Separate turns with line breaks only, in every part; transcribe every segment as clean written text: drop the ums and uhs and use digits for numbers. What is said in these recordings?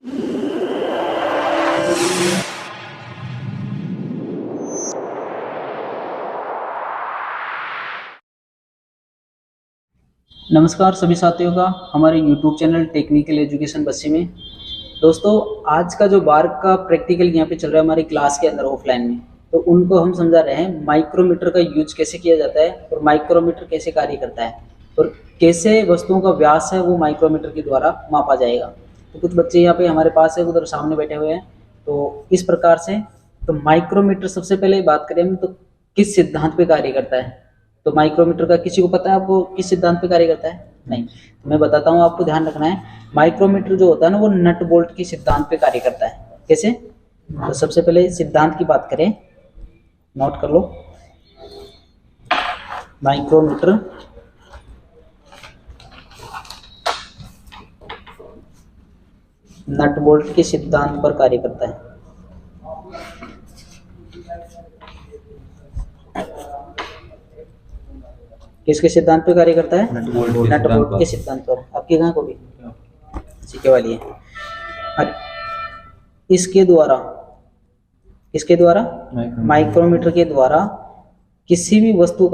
नमस्कार सभी साथियों का हमारे YouTube channel technical education Bassi में। दोस्तों, आज का जो बार का प्रैक्टिकल यहाँ पे चल रहा है हमारी क्लास के अंदर ऑफलाइन में, तो उनको हम समझा रहे हैं माइक्रोमीटर का यूज कैसे किया जाता है और माइक्रोमीटर कैसे कार्य करता है और कैसे वस्तुओं का व्यास है वो माइक्रोमीटर के द्वारा मापा जाएगा। तो कुछ बच्चे यहाँ पे हमारे पास है, उधर सामने बैठे हुए हैं। तो इस प्रकार से तो माइक्रोमीटर सबसे पहले बात करें तो किस सिद्धांत पे कार्य करता है। तो माइक्रोमीटर का किसी को पता है आपको किस सिद्धांत पे कार्य करता है? नहीं, तो मैं बताता हूँ, आपको ध्यान रखना है। माइक्रोमीटर जो होता है ना वो नट बोल्ट के सिद्धांत पे कार्य करता है। कैसे? तो सबसे पहले सिद्धांत की बात करें, नोट कर लो। माइक्रोमीटर नट बोल्ट के सिद्धांत पर कार्य करता है। किसके सिद्धांत पे कार्य करता है? नट बोल्ट के सिद्धांत पर। आपके कहाँ को भी सीखे वाली है। और इसके द्वारा माइक्रोमीटर के द्वारा किसी भी वस्तु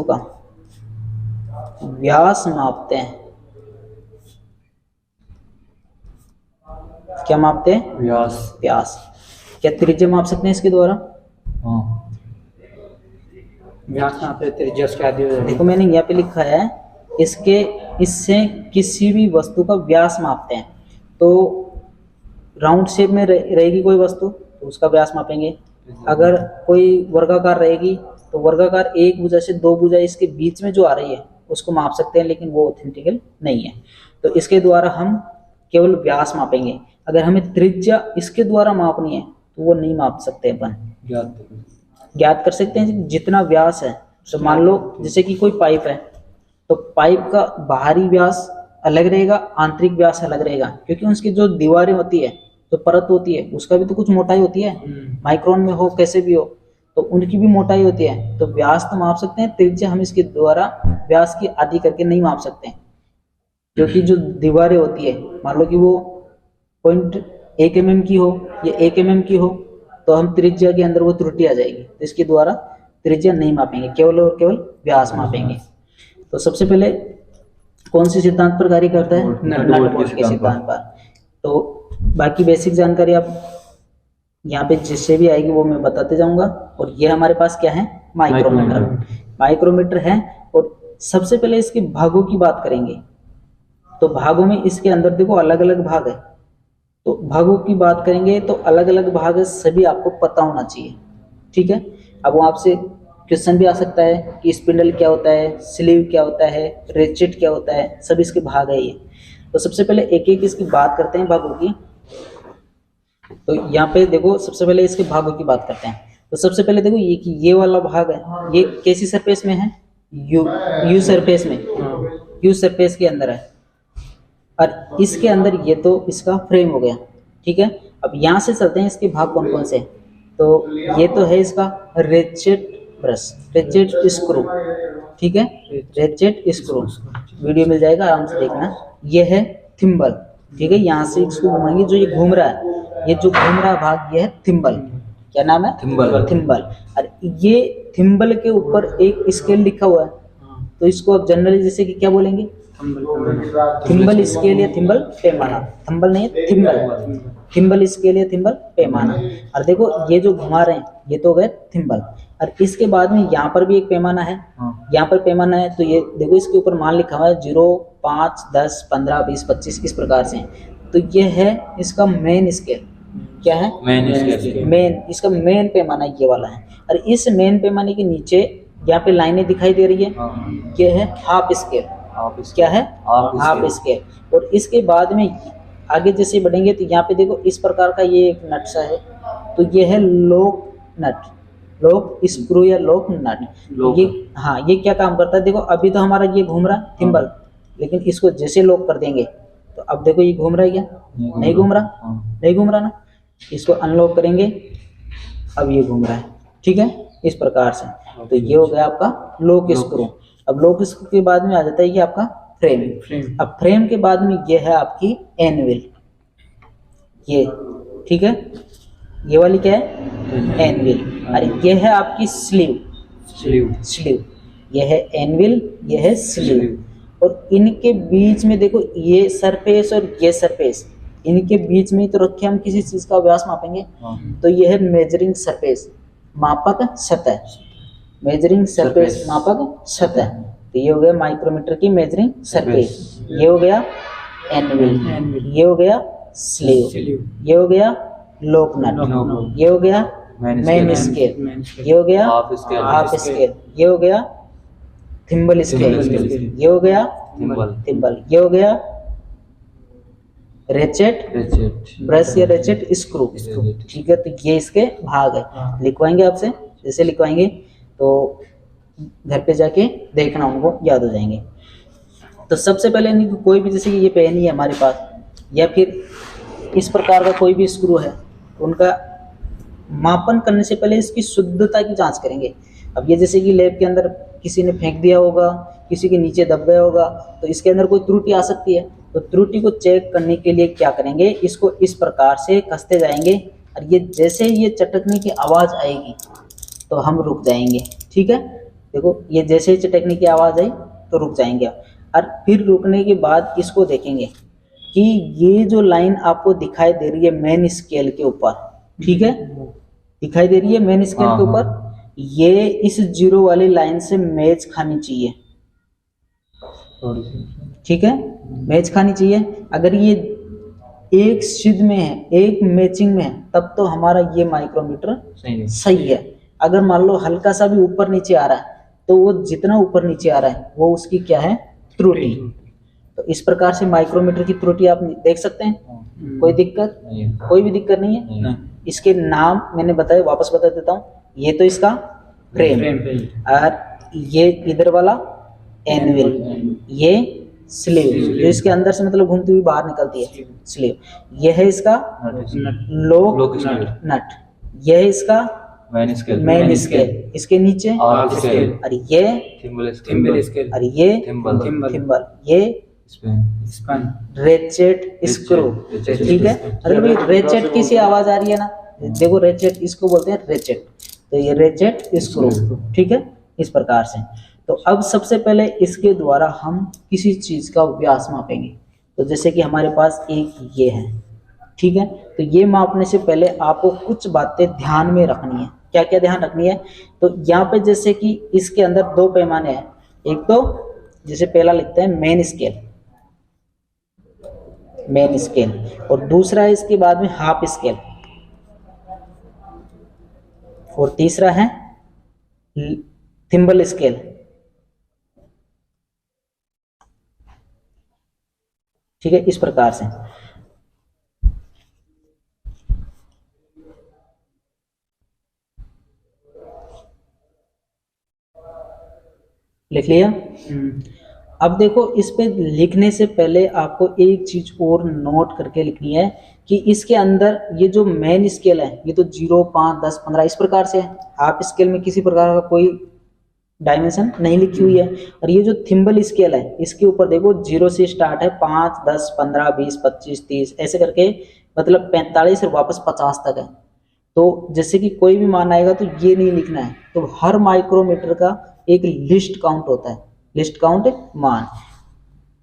का व्यास मापते हैं। क्या मापते हैं? व्यास। क्या त्रिज्या माप सकते हैं इसके द्वारा?
व्यास नापते त्रिज्या क्या
देखो मैंने यहाँ पे लिखा है इससे किसी भी वस्तु का व्यास मापते हैं। तो राउंड शेप में रहेगी कोई वस्तु तो उसका व्यास मापेंगे। अगर कोई वर्गाकार रहेगी तो वर्गाकार एक भुजा से दो भुजा इसके बीच में जो आ रही है उसको माप सकते हैं, लेकिन वो ऑथेंटिकल नहीं है। तो इसके द्वारा हम केवल व्यास मापेंगे। अगर हमें त्रिज्या इसके द्वारा मापनी है तो वो नहीं माप सकते अपन। ज्ञात कर सकते हैं जितना व्यास है। तो मान लो जैसे कि कोई पाइप है तो पाइप का बाहरी व्यास अलग रहेगा, आंतरिक व्यास अलग रहेगा, क्योंकि उसकी जो दीवारें होती है, जो परत होती है, उसका भी तो कुछ मोटाई होती है, माइक्रोन में हो कैसे भी हो, तो उनकी भी मोटाई होती है। तो व्यास तो माप सकते हैं, त्रिज्या हम इसके द्वारा व्यास की आधी करके नहीं माप सकते हैं, क्योंकि जो दीवारें होती है, मान लो कि वो 0.1 mm की हो या 1 mm की हो, तो हम त्रिज्या के अंदर वो त्रुटि आ जाएगी। तो इसके द्वारा त्रिज्या नहीं मापेंगे, केवल और केवल व्यास मापेंगे। तो सबसे पहले कौन सी सिद्धांत पर कार्य करता है? नट बोल्ट के सिद्धांत पर। तो बाकी बेसिक जानकारी आप यहाँ पे जिससे भी आएगी वो मैं बताते जाऊंगा। और ये हमारे पास क्या है? माइक्रोमीटर है। और सबसे पहले इसके भागों की बात करेंगे। तो भागों में इसके अंदर देखो अलग अलग भाग है। तो भागों की बात करेंगे तो अलग अलग भाग सभी आपको पता होना चाहिए, ठीक है। अब वो आपसे क्वेश्चन भी आ सकता है कि स्पिंडल क्या होता है, स्लीव क्या होता है, रेचेट क्या होता है, सब इसके भाग है ये। तो सबसे पहले एक एक इसकी बात करते हैं भागों की। तो यहाँ पे देखो सबसे पहले इसके भागों की बात करते हैं। तो सबसे पहले देखो ये वाला भाग है, ये कैसी सरफेस में है? यू सरफेस में, यू सरफेस के अंदर है। और इसके अंदर ये तो इसका फ्रेम हो गया, ठीक है। अब यहाँ से चलते हैं इसके भाग कौन कौन से। तो ये तो है इसका रेचेट ब्रश, रेचेट स्क्रू, ठीक है, रेचेट स्क्रू। वीडियो मिल जाएगा, आराम से देखना। ये है थिम्बल, ठीक है। यहाँ से इसको घुमाएंगे, जो ये घूम रहा है, ये जो घूम रहा भाग ये है थिम्बल। क्या नाम है? थिम्बल। और ये थिम्बल के ऊपर एक स्केल लिखा हुआ है, तो इसको आप जनरली जैसे कि क्या बोलेंगे? थिम्बल स्केल या थिम्बल पैमाना। थिम्बल नहीं है, थिम्बल। थिम्बल स्केल या थिम्बल पैमाना। और देखो ये जो घुमा रहे हैं ये तो गए थिम्बल। और इसके बाद में यहाँ पर भी एक पैमाना है, यहाँ पर पैमाना है। तो ये देखो इसके ऊपर मान लिखा हुआ है 0, 5, 10, 15, 20, 25 इस प्रकार से। तो ये है इसका मेन स्केल। क्या है? मेन। इसका मेन पैमाना ये वाला है। और इस मेन पैमाने के नीचे यहाँ पे लाइनें दिखाई दे रही है, ये है हाफ स्केल। क्या है? Half scale. और इसके बाद में आगे जैसे बढ़ेंगे तो यहाँ पे देखो इस प्रकार का ये एक नट सा है, तो ये है लॉक नट, लॉक स्क्रू या लॉक नट। ये हाँ, ये क्या काम करता है? देखो अभी तो हमारा ये घूम रहा है थिम्बल, लेकिन इसको जैसे लॉक कर देंगे तो अब देखो ये घूम रहा है क्या? नहीं घूम रहा, नहीं घूम रहा ना। इसको अनलॉक करेंगे, अब ये घूम रहा है, ठीक है, इस प्रकार से। तो ये हो गया आपका लॉक स्क्रू। अब लॉक स्क्रू के बाद में आ जाता है ये आपका फ्रेम। अब फ्रेम के बाद में ये है आपकी एनविल, ये ठीक है, ये वाली क्या है एनविल, और ये है आपकी स्लीव, स्लीव ये है एनविल, ये है स्लीव। और इनके बीच में देखो ये सरफेस और ये सरफेस, इनके बीच में तो रखे हम किसी चीज का व्यास मापेंगे, तो ये है मेजरिंग सरफेस, मापक सतह, मेजरिंग सरफेस मापक सतह। तो ये हो गया माइक्रोमीटर की मेजरिंग सरफेस, ये हो गया एनविल, ये हो गया स्लीव, ये हो गया लोक नट, ये हो गया मेन स्केल, ये हो गया हाफ स्केल, ये हो गया थिम्बल स्केल, ये हो गया थिम्बल, ये हो गया रेचेट, ब्रश या रेचेट स्क्रू, ठीक है। तो ये इसके भाग है, लिखवाएंगे आपसे, जैसे लिखवाएंगे तो घर पे जाके देखना, उनको याद हो जाएंगे। तो सबसे पहले इनकी कोई भी, जैसे कि ये पेन ही है हमारे पास, या फिर इस प्रकार का कोई भी स्क्रू है, उनका मापन करने से पहले इसकी शुद्धता की जांच करेंगे। अब ये जैसे कि लैब के अंदर किसी ने फेंक दिया होगा, किसी के नीचे दब गया होगा, तो इसके अंदर कोई त्रुटि आ सकती है। तो त्रुटि को चेक करने के लिए क्या करेंगे, इसको इस प्रकार से कसते जाएंगे, और ये जैसे ये चटकने की आवाज़ आएगी तो हम रुक जाएंगे, ठीक है। देखो ये जैसे ही चटकने की आवाज़ आई तो रुक जाएंगे, और फिर रुकने के बाद इसको देखेंगे कि ये जो लाइन आपको दिखाई दे रही है मेन स्केल के ऊपर, ठीक है, दिखाई दे रही है मेन स्केल के ऊपर, ये इस जीरो वाली लाइन से मैच खानी चाहिए, ठीक है, मैच खानी चाहिए। अगर ये एक सिद्ध में है, एक मैचिंग में है, तब तो हमारा ये माइक्रोमीटर सही है। अगर मान लो हल्का सा भी ऊपर नीचे आ रहा है, तो वो जितना ऊपर नीचे आ रहा है वो उसकी क्या है त्रुटि। तो इस प्रकार से माइक्रोमीटर की त्रुटि आप देख सकते हैं। कोई दिक्कत, कोई भी दिक्कत नहीं है। इसके नाम मैंने बताए, वापस बता देता हूँ। ये तो इसका फ्रेम, और ये इधर वाला एनविल, ये स्लीव जो इसके अंदर से मतलब घूमती हुई बाहर निकलती है, स्लीव। ये है इसका लोक नट, ये है इसका मेन स्केल, इसके नीचे और ये थिम्बल स्केल, और ये थिम्बल, ये रेचेट स्क्रू, ठीक है। अगर भाई रेचेट की सी आवाज आ रही है ना, देखो रेचेट इसको बोलते हैं रेचेट, तो ये रेचेट स्क्रू, ठीक है, इस प्रकार से। तो अब सबसे पहले इसके द्वारा हम किसी चीज का व्यास मापेंगे। तो जैसे कि हमारे पास एक ये है, ठीक है, तो ये मापने से पहले आपको कुछ बातें ध्यान में रखनी है। क्या क्या ध्यान रखनी है, तो यहाँ पे जैसे कि इसके अंदर दो पैमाने हैं। एक तो जैसे पहला लिखते हैं मेन स्केल, मेन स्केल, और दूसरा है इसके बाद में हाफ स्केल, और तीसरा है थिम्बल स्केल, ठीक है, इस प्रकार से। लिख लिया। अब देखो इस पे लिखने से पहले आपको एक चीज और नोट करके लिखनी है कि इसके अंदर ये जो मेन स्केल है, ये तो 0, 5, 10, 15 इस प्रकार से है। हाफ स्केल में किसी प्रकार का कोई डायमेंशन नहीं लिखी हुई है। और ये जो थिम्बल स्केल है, इसके ऊपर देखो 0 से स्टार्ट है, 5, 10, 15, 20, 25, 30 ऐसे करके, मतलब 45 और वापस 50 तक है। तो जैसे कि कोई भी मान आएगा तो ये नहीं लिखना है। तो हर माइक्रोमीटर का एक लिस्ट काउंट होता है, लिस्ट काउंट मान।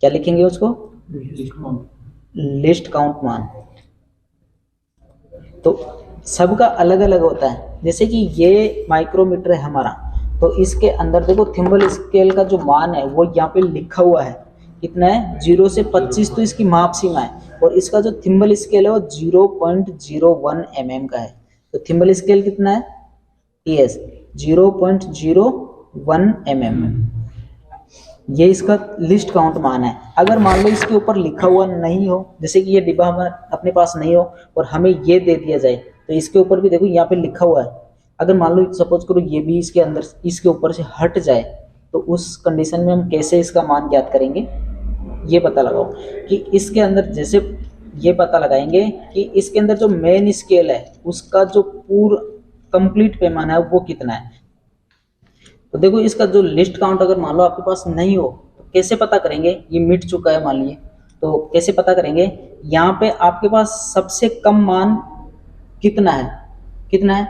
क्या लिखेंगे उसको, लिस्ट काउंट मान। तो सबका अलग अलग होता है। जैसे कि ये माइक्रोमीटर है हमारा, तो इसके अंदर देखो थिम्बल स्केल का जो मान है वो यहाँ पे लिखा हुआ है, कितना है 0 से 25, तो इसकी माप सीमा है। और इसका जो थिम्बल स्केल है वो 0.01 mm का है। तो थिम्बल स्केल कितना है, यस 0.01 mm, ये इसका लिस्ट काउंट मान है। अगर मान लो इसके ऊपर लिखा हुआ नहीं हो, जैसे कि ये डिब्बा हमारे अपने पास नहीं हो और हमें ये दे दिया जाए, तो इसके ऊपर भी देखो यहाँ पे लिखा हुआ है। अगर मान लो सपोज करो ये भी इसके अंदर, इसके ऊपर से हट जाए, तो उस कंडीशन में हम कैसे इसका मान ज्ञात करेंगे, ये पता लगाओ कि इसके अंदर, जैसे ये पता लगाएंगे कि इसके अंदर जो मेन स्केल है उसका जो पूरा कंप्लीट पैमाना है वो कितना है। तो देखो इसका जो लिस्ट काउंट अगर मान लो आपके पास नहीं हो, तो कैसे पता करेंगे ये मिट चुका है मान लीजिए, तो कैसे पता करेंगे, यहाँ पे आपके पास सबसे कम मान कितना है, कितना है,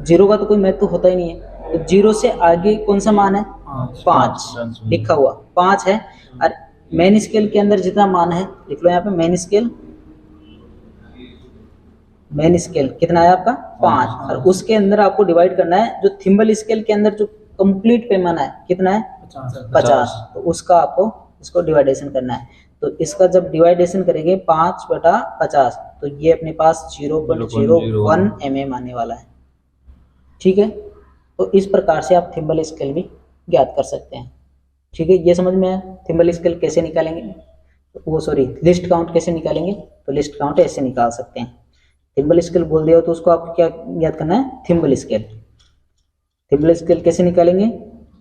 0 का तो कोई महत्व होता ही नहीं है, तो 0 से आगे कौन सा मान है, 5 लिखा हुआ 5 है। और मेन स्केल के अंदर जितना मान है लिख लो यहाँ पे, मेन स्केल कितना है आपका 5, और उसके अंदर आपको डिवाइड करना है जो थिम्बल स्केल के अंदर जो कंप्लीट पैमाना है कितना है 50, तो उसका आपको इसको डिवाइडेशन करना है। तो इसका जब डिवाइडेशन करेंगे 5/50, तो ये अपने पास 0.01 mm आने वाला है। ठीक है, तो इस प्रकार से आप थिम्बल स्केल भी ज्ञात कर सकते हैं। ठीक है, ये समझ में आया थिम्बल स्केल कैसे निकालेंगे, वो सॉरी लिस्ट काउंट कैसे निकालेंगे, तो लिस्ट काउंट ऐसे निकाल सकते हैं। थिम्बल स्केल बोल दिया तो उसको आपको क्या याद करना है, थिम्बल स्केल। थिम्बल स्केल कैसे निकालेंगे,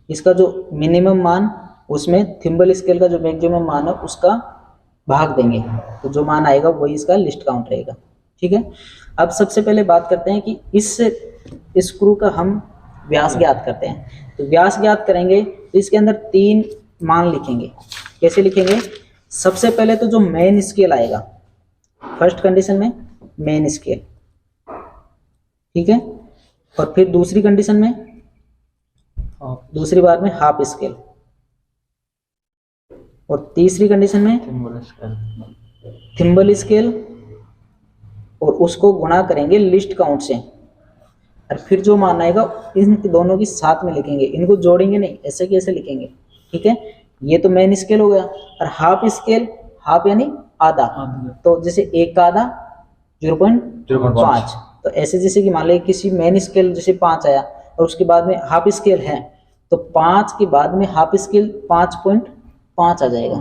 इसका जो मिनिमम मान उसमें थिम्बल स्केल का जो मैक्सिमम मान है उसका भाग देंगे, तो जो मान आएगा वही इसका लिस्ट काउंट रहेगा। ठीक है, अब सबसे पहले बात करते हैं कि इस स्क्रू का हम व्यास ज्ञात करते हैं। तो व्यास ज्ञात करेंगे तो इसके अंदर 3 मान लिखेंगे। कैसे लिखेंगे, सबसे पहले तो जो मेन स्केल आएगा, फर्स्ट कंडीशन में मेन स्केल, ठीक है, और फिर दूसरी कंडीशन में दूसरी बार में हाफ स्केल, और तीसरी कंडीशन में थिम्बल स्केल, और उसको गुणा करेंगे लिस्ट काउंट से, और फिर जो मान आएगा इन दोनों की साथ में लिखेंगे, इनको जोड़ेंगे नहीं, ऐसे की ऐसे लिखेंगे। ठीक है, ये तो मेन स्केल हो गया। और हाफ स्केल, हाफ यानी आधा, तो जैसे 1 का आधा 0.5, तो ऐसे जैसे कि मान लीजिए किसी मेन स्केल जैसे 5 आया और उसके बाद में हाफ स्केल है, तो 5 के बाद में हाफ स्केल 5.5 आ जाएगा,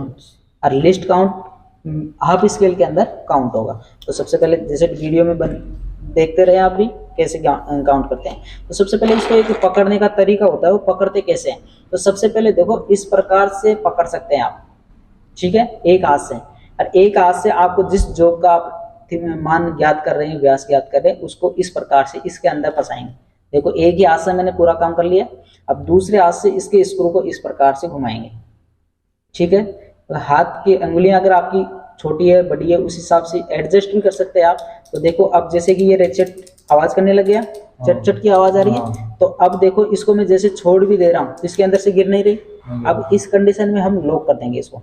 और लिस्ट काउंट हाफ स्केल के अंदर काउंट होगा। तो सबसे पहले जैसे वीडियो में देखते रहे आप भी कैसे काउंट करते हैं। तो सबसे पहले इसको एक पकड़ने का तरीका होता है, वो पकड़ते कैसे हैं, तो सबसे पहले देखो इस प्रकार से पकड़ सकते हैं आप। ठीक है, एक हाथ से, और एक हाथ से आपको जिस जॉब का आप मान ज्ञात कर रहे हैं, व्यास ज्ञात कर रहे हैं, उसको इस प्रकार से इसके अंदर फंसाएंगे। देखो एक ही हाथ से मैंने पूरा काम कर लिया, अब दूसरे हाथ से इसके स्क्रू को इस प्रकार से घुमाएंगे। ठीक है, तो हाथ की अंगुलियां अगर आपकी छोटी है बड़ी है उस हिसाब से एडजस्ट भी कर सकते हैं आप। तो देखो अब जैसे कि ये रेचेट आवाज करने लग गया, चट चट की आवाज आ रही है, तो अब देखो इसको मैं जैसे छोड़ भी दे रहा हूँ इसके अंदर से गिर नहीं रही। अब इस कंडीशन में हम लॉक कर देंगे इसको।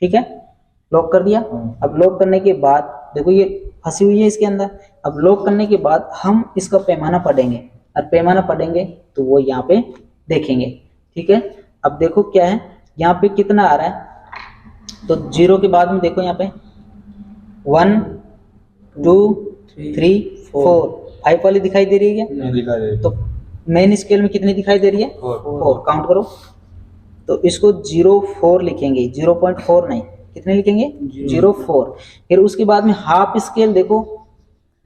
ठीक है, लॉक कर दिया। अब लॉक करने के बाद देखो ये फंसी हुई है इसके अंदर। अब लॉक करने के बाद हम इसका पैमाना पढ़ेंगे, और पैमाना पढ़ेंगे तो वो यहाँ पे देखेंगे। ठीक है, अब देखो क्या है यहाँ पे कितना आ रहा है, तो 0 के बाद में देखो यहाँ पे 1 2 3 4 5 वाली दिखाई दे रही है क्या?
नहीं दिखा रही।
तो मेन स्केल में कितनी दिखाई दे रही है? 4। काउंट करो, तो इसको 0.4 लिखेंगे, 0.4 नहीं, कितने लिखेंगे? 0.4। फिर उसके बाद में हाफ स्केल देखो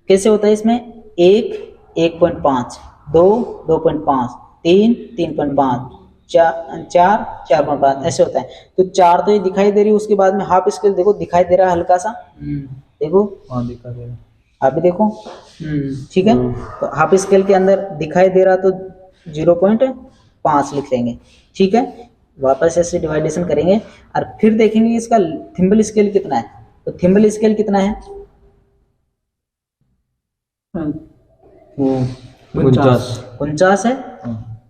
कैसे होता है, इसमें 1 1.5, 2 2.5, 3 3.5, 4 4.5 ऐसे होता है। तो 4 तो ये दिखाई दे रही है, उसके बाद में हाफ स्केल देखो दिखाई दे रहा है हल्का सा, देखो
दिखा रहा है,
आप भी देखो। ठीक है, तो हाफ स्केल के अंदर दिखाई दे रहा तो 0.5 लिख लेंगे। ठीक है, वापस ऐसे डिवाइडेशन करेंगे और फिर देखेंगे इसका थिम्बल स्केल कितना है। तो थिम्बल स्केल कितना है? 49 है।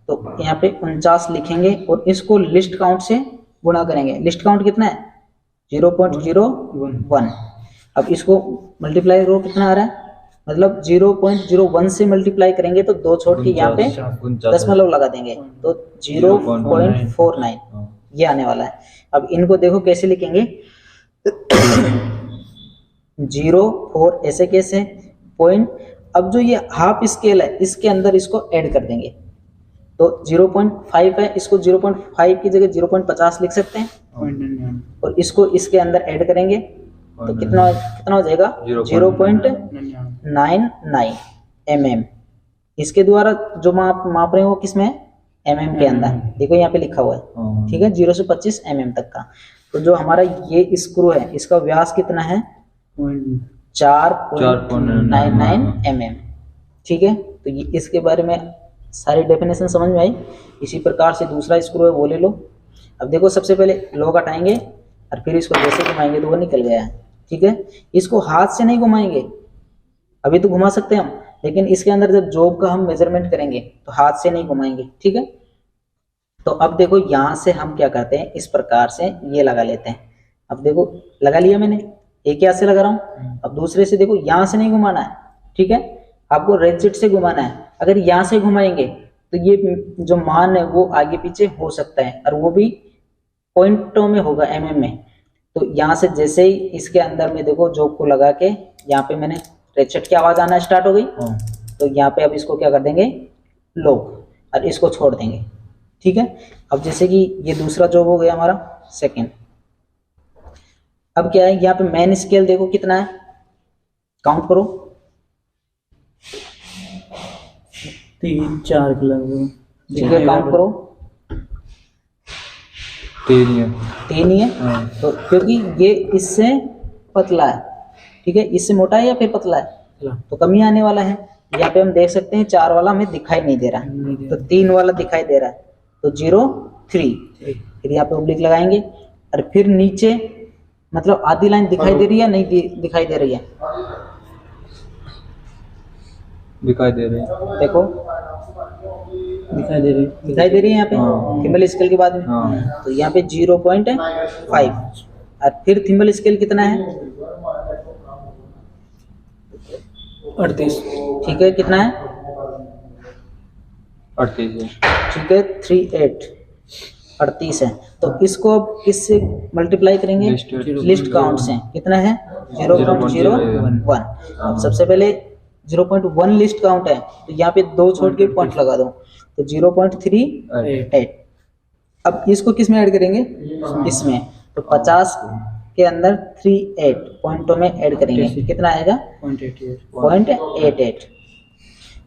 तो यहाँ पे 49 लिखेंगे और इसको लिस्ट काउंट से गुणा करेंगे। लिस्ट काउंट कितना है? 0.01। अब इसको मल्टीप्लाई करो, कितना आ रहा है? मतलब 0.01 से मल्टीप्लाई करेंगे तो 2 छोड़ के यहाँ पे दशमलव लगा देंगे, तो 0.49 ये आने वाला है। अब इनको देखो कैसे लिखेंगे, 0.4 ऐसे कैसे पॉइंट। अब जो ये हाफ स्केल है इसके अंदर इसको ऐड कर देंगे, तो 0.5 है, इसको 0.5 की जगह 0.50 लिख सकते हैं, और इसको इसके अंदर ऐड करेंगे तो कितना हो जाएगा? 0.99 mm। इसके द्वारा जो माप रहे हैं वो किसमें है? mm के अंदर। देखो यहाँ पे लिखा हुआ है, ठीक है, 0 से 25 mm तक का। तो जो हमारा ये स्क्रू है इसका व्यास कितना है? 4.99 mm। ठीक है, तो ये इसके बारे में सारी डेफिनेशन समझ में आई। इसी प्रकार से दूसरा स्क्रू है वो ले लो। अब देखो सबसे पहले लॉग हटाएंगे और फिर इसको जैसे घुमाएंगे तो वो निकल गया है। ठीक है, इसको हाथ से नहीं घुमाएंगे, अभी तो घुमा सकते हैं हम, लेकिन इसके अंदर जब जॉब का हम मेजरमेंट करेंगे तो हाथ से नहीं घुमाएंगे। ठीक है, तो अब देखो यहाँ से हम क्या करते हैं, इस प्रकार से ये लगा लेते हैं। अब देखो लगा लिया मैंने, एक हाथ से लगा रहा हूँ। अब दूसरे से देखो, यहाँ से नहीं घुमाना है। ठीक है, आपको रेचेट से घुमाना है। अगर यहाँ से घुमाएंगे तो ये जो मान है वो आगे पीछे हो सकता है, और वो भी पॉइंटों में होगा, mm में। तो यहाँ से जैसे ही इसके अंदर में देखो जॉब को लगा के यहाँ पे मैंने रेचेट की आवाज आना स्टार्ट हो गई, तो यहाँ पे अब इसको क्या कर देंगे, लॉक, और इसको छोड़ देंगे। ठीक है, अब जैसे कि ये दूसरा जॉब हो गया हमारा सेकंड। अब क्या है, यहाँ पे मेन स्केल देखो कितना है, काउंट करो,
3-4 के लगभग।
ठीक है, काउंट करो,
3 ही है।
3 ही है। तो क्योंकि ये इससे पतला है, ठीक है, इससे मोटा है या फिर पतला है, तो कमी आने वाला है। यहाँ पे हम देख सकते हैं 4 वाला हमें दिखाई नहीं दे रहा है, तो 3 वाला दिखाई दे रहा है, तो 0 3। फिर यहाँ पे ओब्लिक लगाएंगे, और फिर नीचे मतलब आधी लाइन दिखाई दे रही है, नहीं दिखाई दे रही है,
दिखाई दे रही है,
देखो
दिखाई दे रही है,
दिखाई दे रही है यहाँ पे थिम्बल स्केल के बाद में। तो यहाँ पे 0.5, और फिर थिम्बल स्केल कितना है,
38।
ठीक है, कितना है,
38 है।
ठीक है, 38, 38 है। तो इसको अब किससे मल्टीप्लाई करेंगे, लिस्ट काउंट से, कितना है 0.01। अब सबसे पहले 0.1 लिस्ट काउंट है, तो यहाँ पे 2 छोड़ के पॉइंट लगा दो, तो 0.38। अब इसको किस में ऐड करेंगे, इसमें, तो 50 के अंदर 38 पॉइंटों में ऐड करेंगे, कितना आएगा 0.88।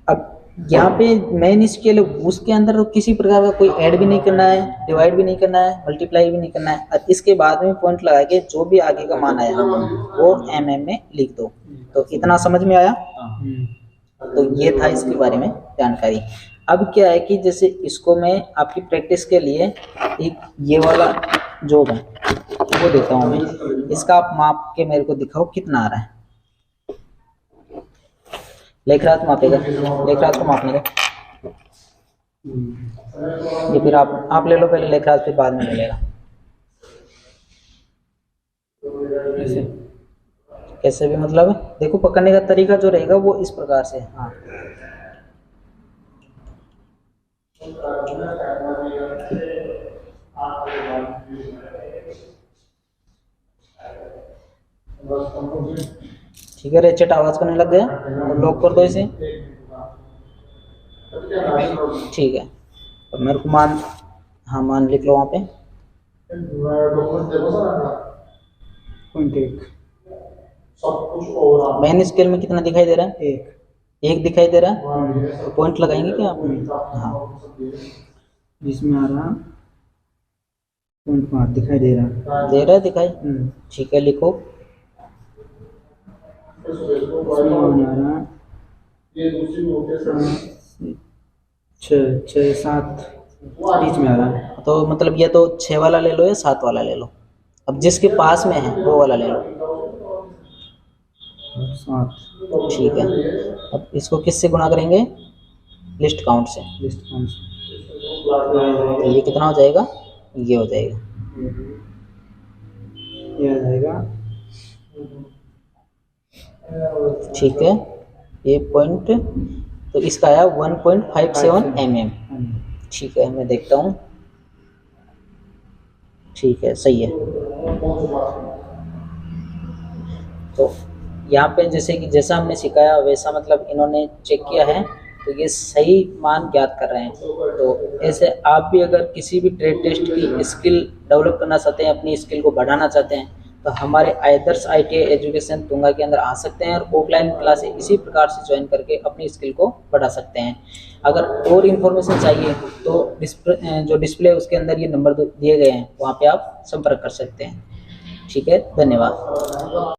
अब यहाँ पे मेन स्केल उसके अंदर तो किसी प्रकार का कोई ऐड भी नहीं करना है, डिवाइड भी नहीं करना है, मल्टीप्लाई भी नहीं करना है, और इसके बाद में पॉइंट लगा के जो भी आगे का मान आया वो mm में लिख दो। तो इतना समझ में आया, तो ये था इसके बारे में जानकारी। अब क्या है कि जैसे इसको मैं आपकी प्रैक्टिस के लिए एक ये वाला जॉब है वो देता हूँ मैं, इसका आप माप के मेरे को दिखाओ कितना आ रहा है। लेखराज मापेगा, लेखराज को मापने का, ये फिर आप ले लो पहले लेखराज, फिर बाद में ले लेगा। कैसे भी मतलब देखो, पकड़ने का तरीका जो रहेगा वो इस प्रकार से। हाँ, ठीक है, रेचेट आवाज करने लग गया, और लॉक कर दो इसे। ठीक है, अब मेरे को मान, हाँ मान लिख लो वहाँ पे,
0.1।
मेन स्केल में कितना दिखाई दे रहा है, 1 दिखाई दे रहा है। तो पॉइंट लगाएंगे क्या आप, हाँ,
जिसमें आ रहा 0.5 दिखाई दे रहा
है दिखाई। ठीक है, लिखो,
इसमें आ रहा 6-7 बीच में आ रहा है।
तो मतलब ये तो 6 वाला ले लो या 7 वाला ले लो, अब जिसके पास में है वो वाला ले लो।
7।
ठीक है, अब इसको किससे गुणा करेंगे, लिस्ट काउंट से,
लिस्ट काउंट से।
तो ये कितना हो जाएगा, ये हो जाएगा,
ये आ जाएगा।
ठीक है, ये पॉइंट, तो इसका आया 1.57 mm। ठीक है, मैं देखता हूँ, ठीक है, सही है। तो यहाँ पे जैसे कि जैसा हमने सिखाया वैसा मतलब इन्होंने चेक किया है, तो ये सही मान ज्ञात कर रहे हैं। तो ऐसे आप भी अगर किसी भी ट्रेड टेस्ट की स्किल डेवलप करना चाहते हैं, अपनी स्किल को बढ़ाना चाहते हैं, तो हमारे आदर्श ITI एजुकेशन तुंगा के अंदर आ सकते हैं, और ऑफलाइन क्लास इसी प्रकार से ज्वाइन करके अपनी स्किल को बढ़ा सकते हैं। अगर और इन्फॉर्मेशन चाहिए तो जो डिस्प्ले है उसके अंदर ये नंबर दिए गए हैं, वहाँ पे आप संपर्क कर सकते हैं। ठीक है, धन्यवाद।